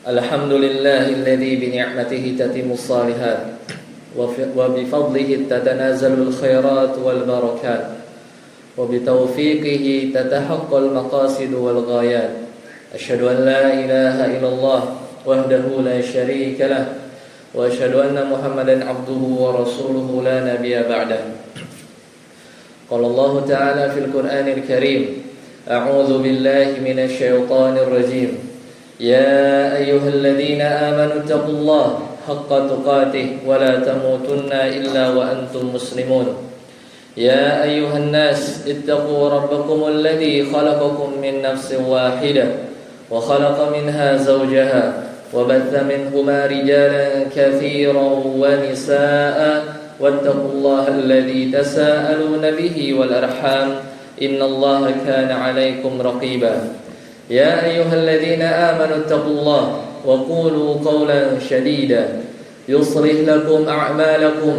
Alhamdulillahilladzi bini'matihi tatimmus shalihat wa bifadlihi tatanazalul khairat wal barakat wa bitaufiqihi tatahaqqal maqasid wal ghayat. Asyhadu an la ilaha illallah wahdahu la syarika lah wa asyhadu anna Muhammadan abduhu wa rasuluhu la nabiyya ba'dah. Qala Allah ta'ala fil Qur'anil Karim, a'udzu billahi minasy syaithanir rajim. يا أيها الذين آمنوا اتقوا الله حق تقاته ولا تموتن إلا وأنتم مسلمون يا أيها الناس اتقوا ربكم الذي خلقكم من نفس واحدة وخلق منها زوجها وبث منهما رجالا كثيرا ونساء واتقوا الله الذي تساءلون به والأرحام إن الله كان عليكم رقيبا يا أيها الذين آمنوا اتقوا الله وقولوا قولا شديدا يصلح لكم أعمالكم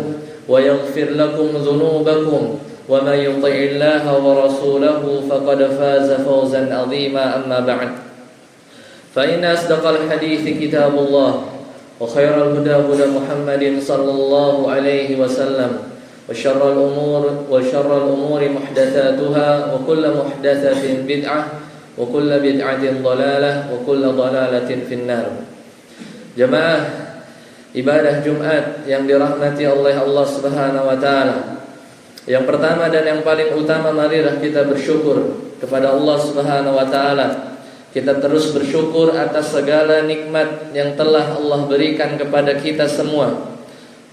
ويغفر لكم ذنوبكم ومن يطع الله ورسوله فقد فاز فوزا عظيما أما بعد فإن أصدق الحديث كتاب الله وخير الهدى هدى محمد صلى الله عليه وسلم وشر الأمور محدثاتها وكل محدثة بدعة wa kullu bid'atin dhalalah wa kullu dhalalatin finnar. Jamaah ibadah Jumat yang dirahmati oleh Allah Subhanahu wa taala. Yang pertama dan yang paling utama, marilah kita bersyukur kepada Allah Subhanahu wa taala. Kita terus bersyukur atas segala nikmat yang telah Allah berikan kepada kita semua.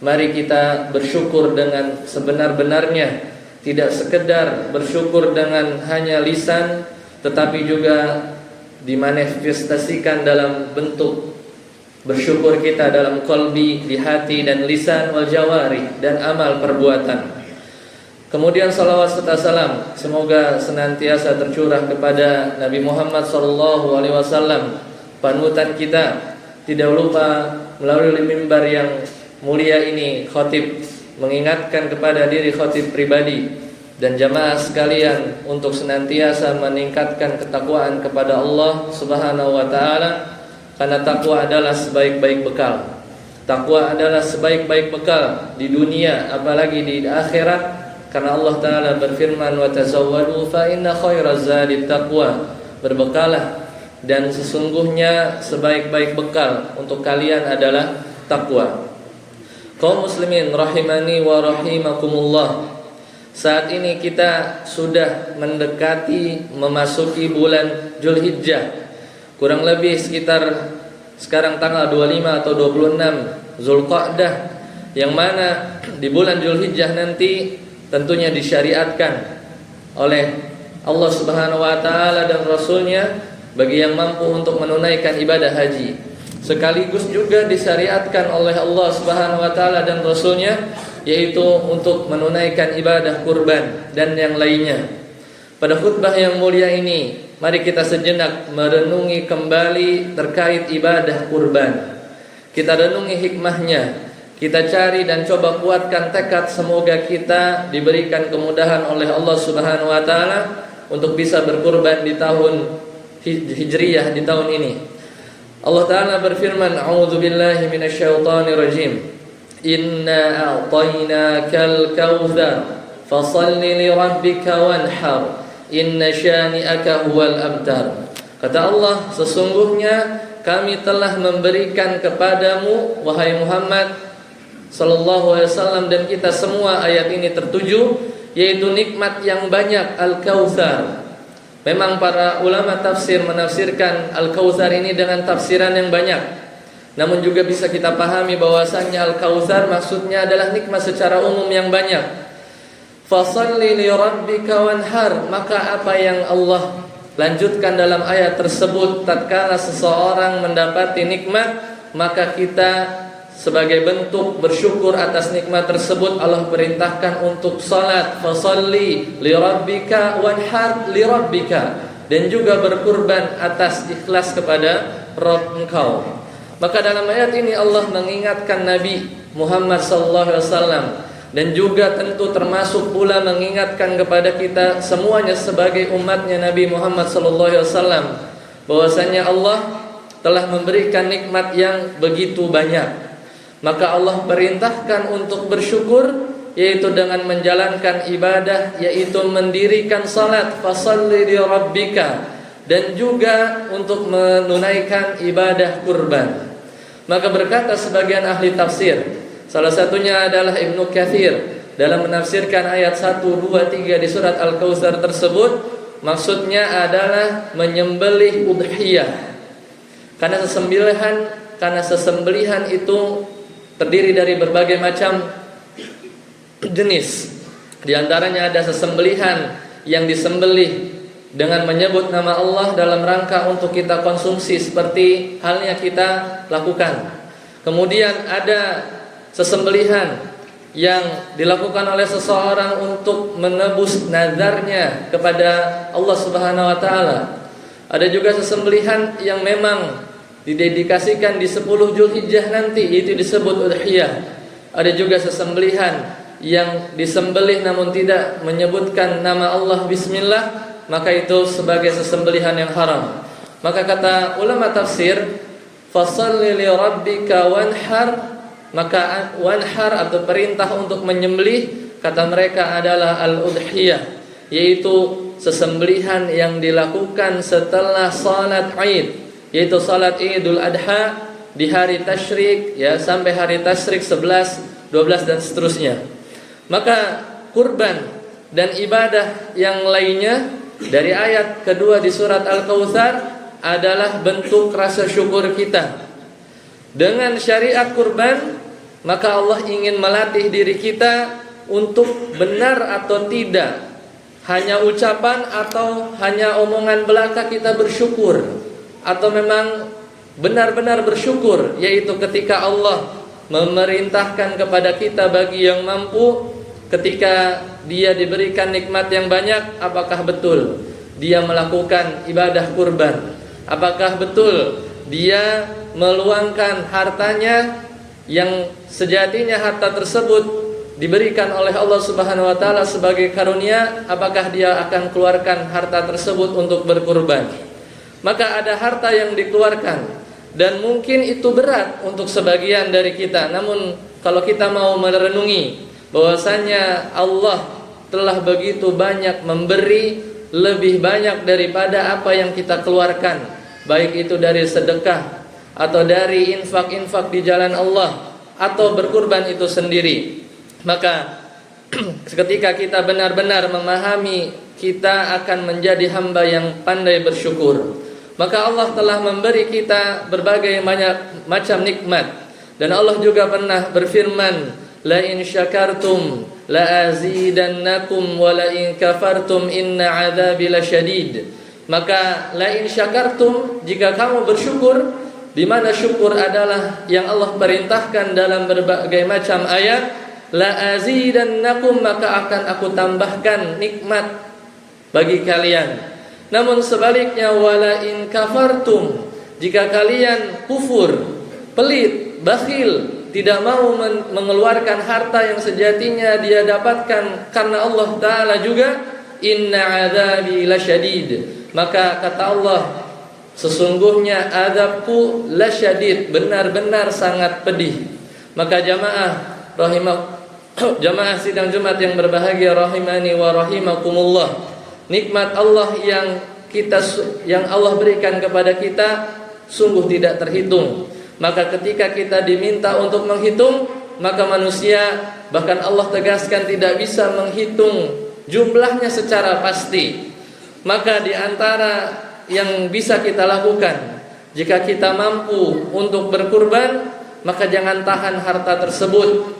Mari kita bersyukur dengan sebenar-benarnya, tidak sekedar bersyukur dengan hanya lisan, tetapi juga dimanifestasikan dalam bentuk bersyukur kita dalam qalbi, di hati dan lisan wal jawari dan amal perbuatan. Kemudian salawat serta salam semoga senantiasa tercurah kepada Nabi Muhammad SAW, panutan kita. Tidak lupa melalui mimbar yang mulia ini khatib mengingatkan kepada diri khatib pribadi dan jamaah sekalian untuk senantiasa meningkatkan ketakwaan kepada Allah Subhanahu wa taala, karena takwa adalah sebaik-baik bekal. Takwa adalah sebaik-baik bekal di dunia apalagi di akhirat, karena Allah taala berfirman, wa tazawwadu fa inna khairaz zadi taqwa. Berbekalah dan sesungguhnya sebaik-baik bekal untuk kalian adalah takwa. Kaum muslimin rahimani wa rahimakumullah. Saat ini kita sudah mendekati memasuki bulan Dzulhijjah. Kurang lebih sekitar sekarang tanggal 25 atau 26 Zulqa'dah, yang mana di bulan Dzulhijjah nanti tentunya disyariatkan oleh Allah Subhanahu wa taala dan Rasulnya bagi yang mampu untuk menunaikan ibadah haji. Sekaligus juga disyariatkan oleh Allah Subhanahu wa taala dan Rasulnya, yaitu untuk menunaikan ibadah kurban dan yang lainnya. Pada khutbah yang mulia ini, mari kita sejenak merenungi kembali terkait ibadah kurban. Kita renungi hikmahnya, kita cari dan coba kuatkan tekad, semoga kita diberikan kemudahan oleh Allah Subhanahu wa taala untuk bisa berkurban di tahun Hijriyah, di tahun ini. Allah taala berfirman, a'udzu billahi minasyaitonir rajim. Inna a'tainakal kautsar fasalli li rabbika wanhar inna syani'aka huwal abtar. Kata Allah, sesungguhnya kami telah memberikan kepadamu wahai Muhammad sallallahu alaihi wasallam dan kita semua, ayat ini tertuju, yaitu nikmat yang banyak, al-kautsar. Memang para ulama tafsir menafsirkan al-kautsar ini dengan tafsiran yang banyak. Namun juga bisa kita pahami bahwasannya al-kautsar maksudnya adalah nikmat secara umum yang banyak. Fasalli li rabbika wanhar, maka apa yang Allah lanjutkan dalam ayat tersebut, tatkala seseorang mendapati nikmat, maka kita sebagai bentuk bersyukur atas nikmat tersebut, Allah perintahkan untuk salat, fasalli lirabbika wanhar lirabbika, dan juga berkurban atas ikhlas kepada Rabb engkau. Maka dalam ayat ini Allah mengingatkan Nabi Muhammad SAW, dan juga tentu termasuk pula mengingatkan kepada kita semuanya sebagai umatnya Nabi Muhammad SAW, bahwasanya Allah telah memberikan nikmat yang begitu banyak. Maka Allah perintahkan untuk bersyukur, yaitu dengan menjalankan ibadah, yaitu mendirikan salat, fasalli li rabbika, dan juga untuk menunaikan ibadah kurban. Maka berkata sebagian ahli tafsir, salah satunya adalah Ibnu Katsir, dalam menafsirkan ayat 1, 2, 3 di surat Al-Kautsar tersebut, maksudnya adalah menyembelih udhiyah. Karena sesembelihan itu terdiri dari berbagai macam jenis. Di antaranya ada sesembelihan yang disembelih dengan menyebut nama Allah dalam rangka untuk kita konsumsi, seperti halnya kita lakukan. Kemudian ada sesembelihan yang dilakukan oleh seseorang untuk menebus nazarnya kepada Allah Subhanahu wa taala. Ada juga sesembelihan yang memang didedikasikan di 10 Zulhijjah nanti, itu disebut udhiyah. Ada juga sesembelihan yang disembelih namun tidak menyebutkan nama Allah bismillah, maka itu sebagai sesembelihan yang haram. Maka kata ulama tafsir, fasalli li rabbika wanhar, maka wanhar atau perintah untuk menyembelih, kata mereka adalah al-udhiyah, yaitu sesembelihan yang dilakukan setelah salat Id, yaitu salat Idul Adha di hari tasyrik, ya, sampai hari tasyrik 11, 12 dan seterusnya. Maka kurban dan ibadah yang lainnya dari ayat kedua di surat Al-Kautsar adalah bentuk rasa syukur kita. Dengan syariat kurban, maka Allah ingin melatih diri kita untuk benar atau tidak, hanya ucapan atau hanya omongan belaka kita bersyukur, atau memang benar-benar bersyukur, yaitu ketika Allah memerintahkan kepada kita bagi yang mampu, ketika dia diberikan nikmat yang banyak, apakah betul dia melakukan ibadah kurban? Apakah betul dia meluangkan hartanya yang sejatinya harta tersebut diberikan oleh Allah Subhanahu wa taala sebagai karunia? Apakah dia akan keluarkan harta tersebut untuk berkurban? Maka ada harta yang dikeluarkan, dan mungkin itu berat untuk sebagian dari kita. Namun kalau kita mau merenungi bahwasanya Allah telah begitu banyak memberi, lebih banyak daripada apa yang kita keluarkan, baik itu dari sedekah atau dari infak-infak di jalan Allah atau berkurban itu sendiri. Maka ketika kita benar-benar memahami, kita akan menjadi hamba yang pandai bersyukur. Maka Allah telah memberi kita berbagai macam nikmat, dan Allah juga pernah berfirman, la in syakartum la azidannakum wa la in kafartum inna adzabi lasyadid. Maka la in syakartum, jika kamu bersyukur, di mana syukur adalah yang Allah perintahkan dalam berbagai macam ayat, la azidannakum, maka akan aku tambahkan nikmat bagi kalian. Namun sebaliknya, wala in kafartum, jika kalian kufur, pelit, bakhil, tidak mau mengeluarkan harta yang sejatinya dia dapatkan karena Allah Ta'ala juga, inna adzabi lasyadid, maka kata Allah, sesungguhnya azabku lasyadid, benar-benar sangat pedih. Maka jamaah sidang Jumat yang berbahagia rahimani wa rahimakumullah, nikmat Allah yang Allah berikan kepada kita sungguh tidak terhitung. Maka ketika kita diminta untuk menghitung, maka manusia, bahkan Allah tegaskan, tidak bisa menghitung jumlahnya secara pasti. Maka di antara yang bisa kita lakukan, jika kita mampu untuk berkurban, maka jangan tahan harta tersebut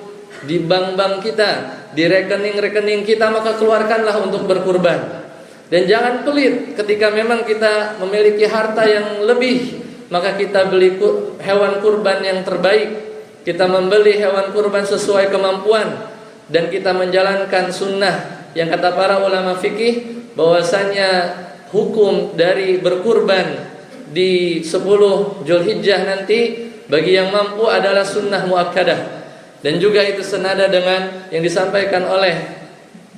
di bank-bank kita, di rekening-rekening kita, maka keluarkanlah untuk berkurban. Dan jangan pelit ketika memang kita memiliki harta yang lebih, maka kita beli hewan kurban yang terbaik. Kita membeli hewan kurban sesuai kemampuan, dan kita menjalankan sunnah yang kata para ulama fikih bahwasanya hukum dari berkurban di 10 Zulhijjah nanti bagi yang mampu adalah sunnah muakkadah. Dan juga itu senada dengan yang disampaikan oleh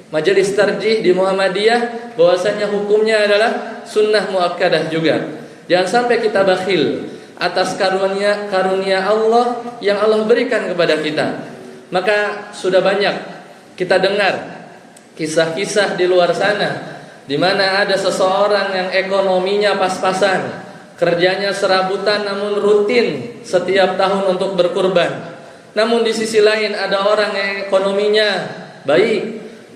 Majelis Tarjih di Muhammadiyah bahwasanya hukumnya adalah sunnah muakkadah juga. Jangan sampai kita bakhil atas karunia Allah yang Allah berikan kepada kita. Maka sudah banyak kita dengar kisah-kisah di luar sana di mana ada seseorang yang ekonominya pas-pasan, kerjanya serabutan namun rutin setiap tahun untuk berkurban. Namun di sisi lain ada orang yang ekonominya baik,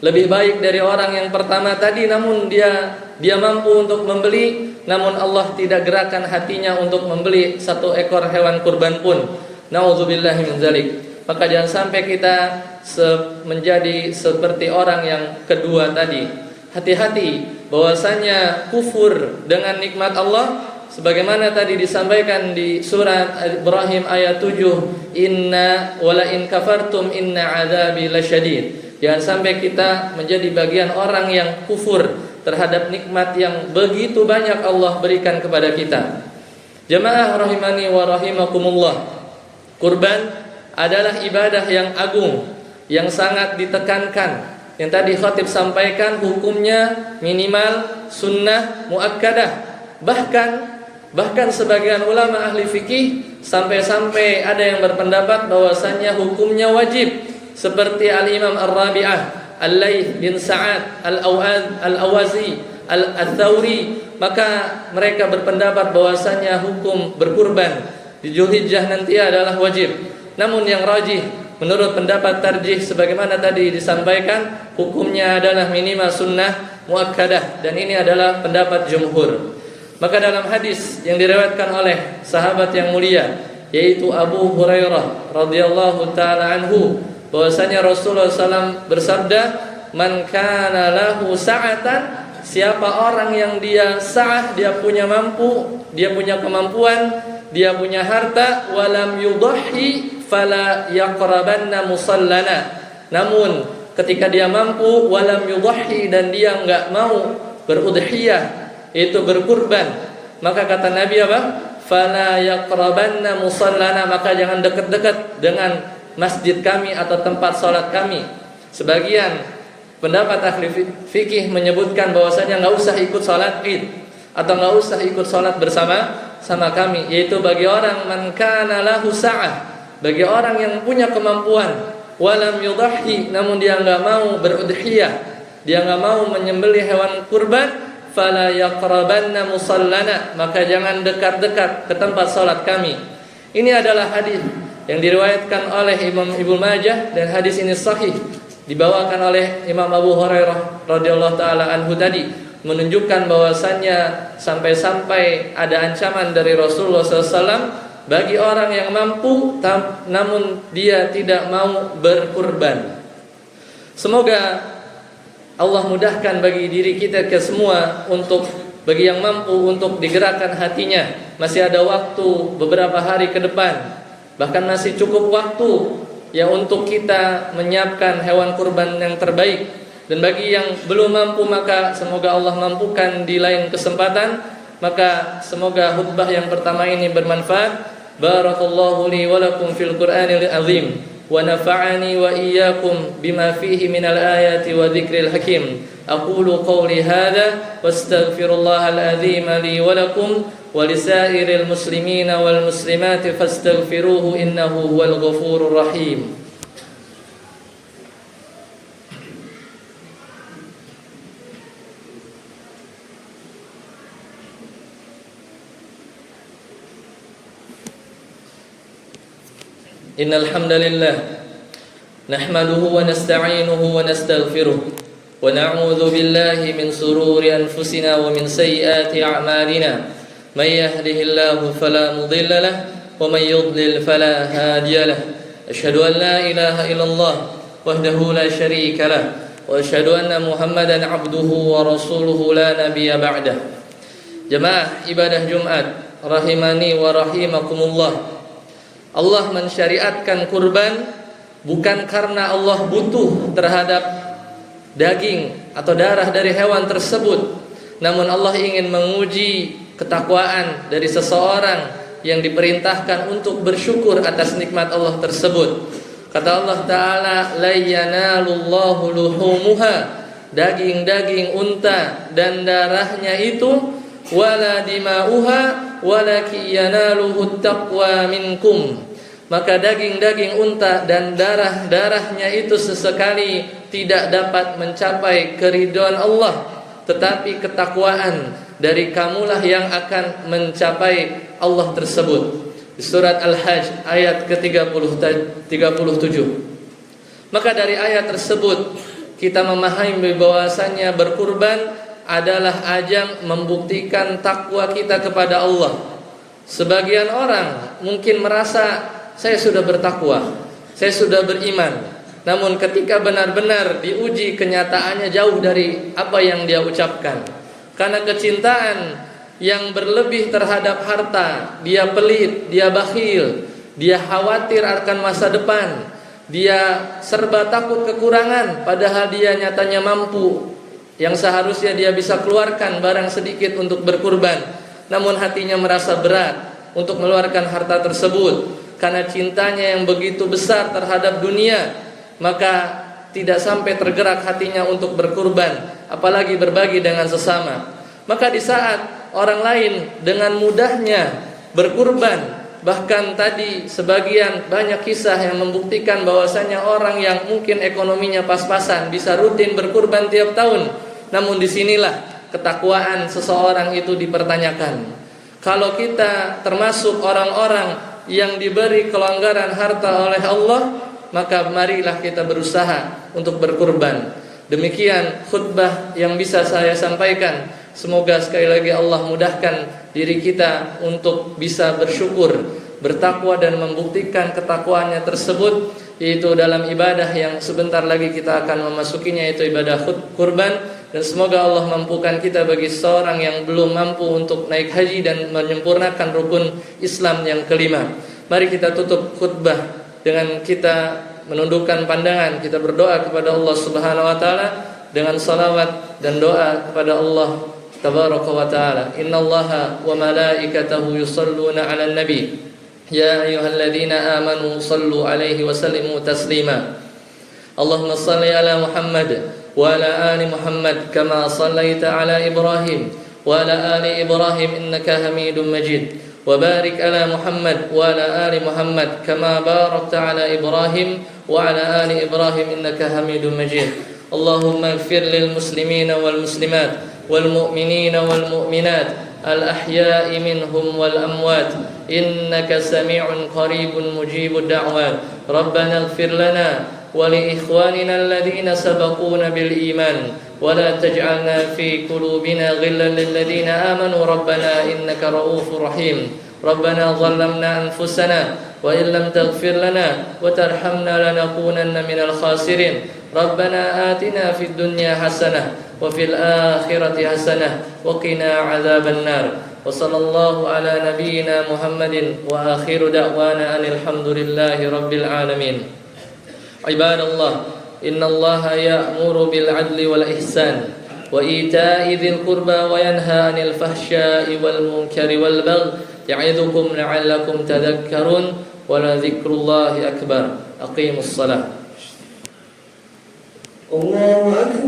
lebih baik dari orang yang pertama tadi, namun dia mampu untuk membeli, namun Allah tidak gerakkan hatinya untuk membeli 1 ekor hewan kurban pun. Nauzubillahi min dzalik. Maka jangan sampai kita menjadi seperti orang yang kedua tadi. Hati-hati bahwasanya kufur dengan nikmat Allah sebagaimana tadi disampaikan di surat Ibrahim ayat 7, inna wala in kafartum inna adzabi lasyadid. Jangan sampai kita menjadi bagian orang yang kufur terhadap nikmat yang begitu banyak Allah berikan kepada kita. Jemaah rahimani wa rahimakumullah. Kurban adalah ibadah yang agung, yang sangat ditekankan. Yang tadi khatib sampaikan hukumnya minimal sunnah muakkadah. Bahkan sebagian ulama ahli fikih sampai-sampai ada yang berpendapat bahwasannya hukumnya wajib. Seperti Al-Imam Ar-Rabi'ah, Al-Layth bin Sa'ad, Al-Awazi, Al-Thawri. Maka mereka berpendapat bahwasannya hukum berkurban di Zulhijjah nanti adalah wajib. Namun yang rajih menurut pendapat tarjih sebagaimana tadi disampaikan, hukumnya adalah minimal sunnah muakkadah, dan ini adalah pendapat jumhur. Maka dalam hadis yang diriwayatkan oleh sahabat yang mulia yaitu Abu Hurairah radhiyallahu taala anhu bahwasanya Rasulullah SAW bersabda, man kana lahu sa'atan, siapa orang yang dia sa'ah, dia punya kemampuan, dia punya harta, walam yudhi fala yaqrabanna musallana. Namun ketika dia mampu, walam yudhi, dan dia enggak mau berudhiyah, itu berkurban, maka kata Nabi apa? Fala yaqrabanna musallana, maka jangan dekat-dekat dengan masjid kami atau tempat salat kami. Sebagian pendapat ahli fikih menyebutkan bahwasanya enggak usah ikut salat Id atau enggak usah ikut salat bersama kami, yaitu bagi orang man kana lahu sa'ah, bagi orang yang punya kemampuan, walam yudhi, namun dia enggak mau berudhiyah, dia enggak mau menyembelih hewan kurban, fala yaqrabanna musallana, maka jangan dekat-dekat ke tempat salat kami. Ini adalah hadis yang diriwayatkan oleh Imam Ibnu Majah, dan hadis ini sahih dibawakan oleh Imam Abu Hurairah radhiyallahu taala anhu tadi, menunjukkan bahwasannya sampai-sampai ada ancaman dari Rasulullah SAW bagi orang yang mampu namun dia tidak mau berkurban. Semoga Allah mudahkan bagi diri kita ke semua untuk bagi yang mampu untuk digerakkan hatinya. Masih ada waktu beberapa hari ke depan, bahkan masih cukup waktu ya untuk kita menyiapkan hewan kurban yang terbaik. Dan bagi yang belum mampu, maka semoga Allah mampukan di lain kesempatan. Maka semoga khutbah yang pertama ini bermanfaat. Barakallahu li wa lakum fil Qur'anil azim, wa nafa'ani wa iyyakum bima fihi minal ayati wa dzikril hakim. Aqulu qawli hadza wastaghfirullahal azim li wa lakum wa lisairil muslimina wal muslimati fastaghfiruhu innahu huwal ghafurur rahim. Innal hamdalillah nahmaduhu wa nasta'inuhu wa nastaghfiruh wa na'udzu billahi min sururi anfusina wa min sayyiati a'malina. May yahdihillahu fala mudilla lahu wa may yudlil fala hadiya lahu. Asyhadu an la ilaha illallah wahdahu la syarika lahu وأشهد أن محمدا عبده ورسوله لا نبي بعده. Jemaah ibadah Jumat rahimani wa rahimakumullah. Allah mensyariatkan kurban bukan karena Allah butuh terhadap daging atau darah dari hewan tersebut, namun Allah ingin menguji ketakwaan dari seseorang yang diperintahkan untuk bersyukur atas nikmat Allah tersebut. Kata Allah Ta'ala, la yanalullahu luhumuha, daging-daging unta dan darahnya itu, wala dima'uha walaki yanaluhu taqwa minkum, maka daging-daging unta dan darah-darahnya itu sesekali tidak dapat mencapai keridhaan Allah, tetapi ketakwaan dari kamulah yang akan mencapai Allah tersebut. Di surat Al-Hajj ayat ke-37. Maka dari ayat tersebut kita memahami bahwasanya berkurban adalah ajang membuktikan takwa kita kepada Allah. Sebagian orang mungkin merasa saya sudah bertakwa, saya sudah beriman, namun ketika benar-benar diuji kenyataannya jauh dari apa yang dia ucapkan. Karena kecintaan yang berlebih terhadap harta, dia pelit, dia bakhil, dia khawatir akan masa depan, dia serba takut kekurangan, padahal dia nyatanya mampu, yang seharusnya dia bisa keluarkan barang sedikit untuk berkurban, namun hatinya merasa berat untuk mengeluarkan harta tersebut karena cintanya yang begitu besar terhadap dunia, maka tidak sampai tergerak hatinya untuk berkurban, apalagi berbagi dengan sesama. Maka di saat orang lain dengan mudahnya berkurban, bahkan tadi sebagian banyak kisah yang membuktikan bahwasanya orang yang mungkin ekonominya pas-pasan bisa rutin berkurban tiap tahun, namun disinilah ketakwaan seseorang itu dipertanyakan. Kalau kita termasuk orang-orang yang diberi kelonggaran harta oleh Allah, maka marilah kita berusaha untuk berkurban. Demikian khutbah yang bisa saya sampaikan. Semoga sekali lagi Allah mudahkan diri kita untuk bisa bersyukur, bertakwa dan membuktikan ketakwaannya tersebut, yaitu dalam ibadah yang sebentar lagi kita akan memasukinya, yaitu ibadah kurban. Dan semoga Allah mampukan kita bagi seorang yang belum mampu untuk naik haji dan menyempurnakan rukun Islam yang kelima. Mari kita tutup khutbah dengan kita menundukkan pandangan, kita berdoa kepada Allah Subhanahu wa taala dengan salawat dan doa kepada Allah Tabaraka wa ta'ala. Innallaha wa malaikatahu yusalluna 'alan nabi. Ya ayyuhalladzina amanu sallu 'alaihi wa sallimu taslima. Allahumma shalli 'ala Muhammad wa 'ala ali Muhammad kama shallaita 'ala Ibrahim wa 'ala ali Ibrahim innaka Hamidum Majid. Wa barik 'ala Muhammad wa 'ala ali Muhammad kama barakta 'ala Ibrahim wa 'ala ali Ibrahim innaka Hamidum Majid. Allahumma ighfir lil muslimina wal muslimat والمؤمنين والمؤمنات الأحياء منهم والأموات إنك سميع قريب مجيب الدعوات ربنا اغفر لنا ولإخواننا الذين سبقونا بالإيمان ولا تجعلنا في قلوبنا غلا للذين آمنوا ربنا إنك رؤوف رحيم ربنا ظلمنا أنفسنا وإن لم تغفر لنا وترحمنا لنكونن من الخاسرين ربنا آتنا في الدنيا حسنة وفي الآخرة حسنة وقنا عذاب النار وصلى الله على نبينا محمد وآخر دعوانا أن الحمد لله رب العالمين. عباد الله إن الله يأمر بالعدل والإحسان وإيتاء ذي القربى وينهى عن الفحشاء والمنكر والبغي يعظكم لعلكم تذكرون ولذكر الله أكبر. أقيموا الصلاة. الله أكبر.